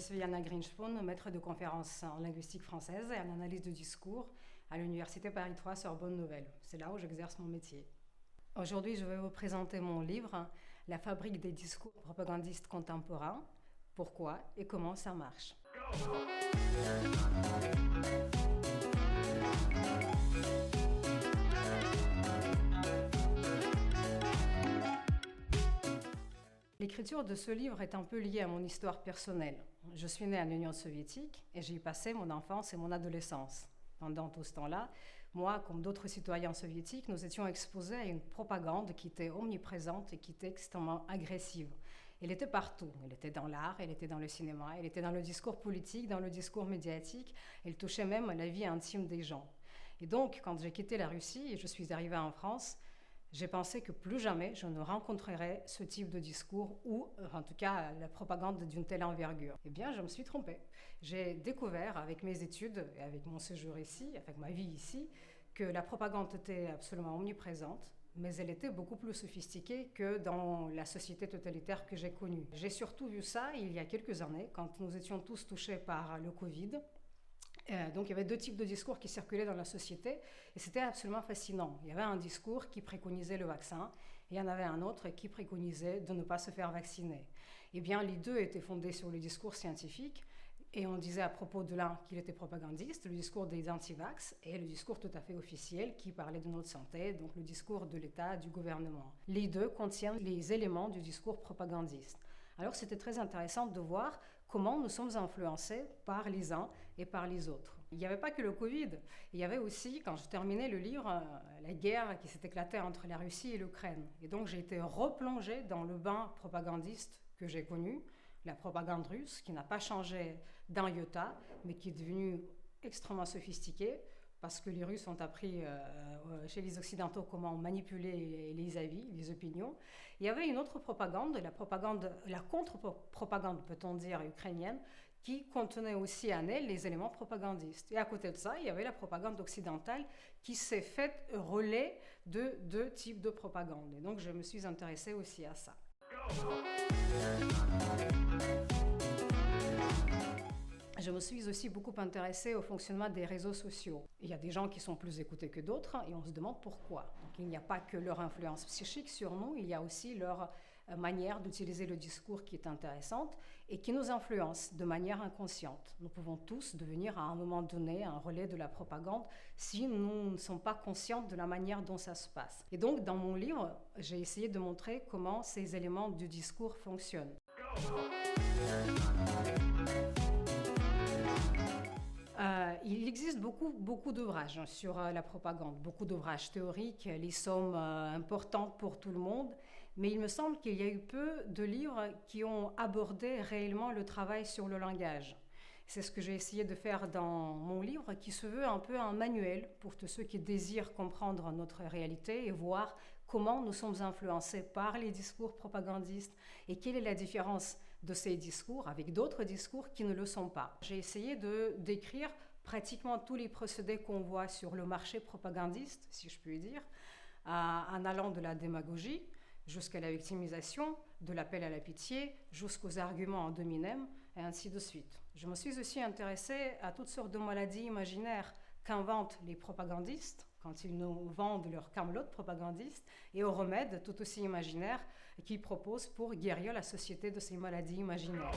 suis Anna Grinchpoon, maître de conférences en linguistique française et en analyse de discours à l'Université Paris 3 Sorbonne Nouvelle. C'est là où j'exerce mon métier. Aujourd'hui, je vais vous présenter mon livre « La fabrique des discours propagandistes contemporains. Pourquoi et comment ça marche ». L'écriture de ce livre est un peu liée à mon histoire personnelle. Je suis née en Union soviétique et j'y ai passé mon enfance et mon adolescence. Pendant tout ce temps-là, moi, comme d'autres citoyens soviétiques, nous étions exposés à une propagande qui était omniprésente et qui était extrêmement agressive. Elle était partout. Elle était dans l'art, elle était dans le cinéma, elle était dans le discours politique, dans le discours médiatique. Elle touchait même à la vie intime des gens. Et donc, quand j'ai quitté la Russie et je suis arrivée en France, j'ai pensé que plus jamais je ne rencontrerais ce type de discours ou, en tout cas, la propagande d'une telle envergure. Eh bien, je me suis trompée. J'ai découvert avec mes études et avec mon séjour ici, avec ma vie ici, que la propagande était absolument omniprésente, mais elle était beaucoup plus sophistiquée que dans la société totalitaire que j'ai connue. J'ai surtout vu ça il y a quelques années, quand nous étions tous touchés par le Covid. Donc il y avait deux types de discours qui circulaient dans la société et c'était absolument fascinant. Il y avait un discours qui préconisait le vaccin et il y en avait un autre qui préconisait de ne pas se faire vacciner. Eh bien, les deux étaient fondés sur le discours scientifique et on disait à propos de l'un qu'il était propagandiste, le discours des anti-vax, et le discours tout à fait officiel qui parlait de notre santé, donc le discours de l'État, du gouvernement. Les deux contiennent les éléments du discours propagandiste. Alors c'était très intéressant de voir comment nous sommes influencés par les uns et par les autres. Il n'y avait pas que le Covid, il y avait aussi, quand je terminais le livre, la guerre qui s'est éclatée entre la Russie et l'Ukraine. Et donc j'ai été replongée dans le bain propagandiste que j'ai connu, la propagande russe, qui n'a pas changé d'un iota, mais qui est devenue extrêmement sophistiquée, parce que les Russes ont appris chez les Occidentaux comment manipuler les avis, les opinions. Il y avait une autre propagande, la contre-propagande, peut-on dire, ukrainienne, qui contenait aussi en elle les éléments propagandistes. Et à côté de ça, il y avait la propagande occidentale qui s'est faite relais de deux types de propagande. Et donc je me suis intéressée aussi à ça. Je me suis aussi beaucoup intéressée au fonctionnement des réseaux sociaux. Il y a des gens qui sont plus écoutés que d'autres et on se demande pourquoi. Donc, il n'y a pas que leur influence psychique sur nous, il y a aussi leur manière d'utiliser le discours qui est intéressante et qui nous influence de manière inconsciente. Nous pouvons tous devenir à un moment donné un relais de la propagande si nous ne sommes pas conscients de la manière dont ça se passe. Et donc dans mon livre, j'ai essayé de montrer comment ces éléments du discours fonctionnent. Il existe beaucoup d'ouvrages sur la propagande, beaucoup d'ouvrages théoriques, les sommes importantes pour tout le monde, mais il me semble qu'il y a eu peu de livres qui ont abordé réellement le travail sur le langage. C'est ce que j'ai essayé de faire dans mon livre, qui se veut un peu un manuel pour tous ceux qui désirent comprendre notre réalité et voir comment nous sommes influencés par les discours propagandistes et quelle est la différence de ces discours avec d'autres discours qui ne le sont pas. J'ai essayé de décrire pratiquement tous les procédés qu'on voit sur le marché propagandiste, si je puis dire, en allant de la démagogie jusqu'à la victimisation, de l'appel à la pitié, jusqu'aux arguments en dominem, et ainsi de suite. Je me suis aussi intéressée à toutes sortes de maladies imaginaires qu'inventent les propagandistes quand ils nous vendent leur camelote propagandiste, et aux remèdes tout aussi imaginaires qu'ils proposent pour guérir la société de ces maladies imaginaires.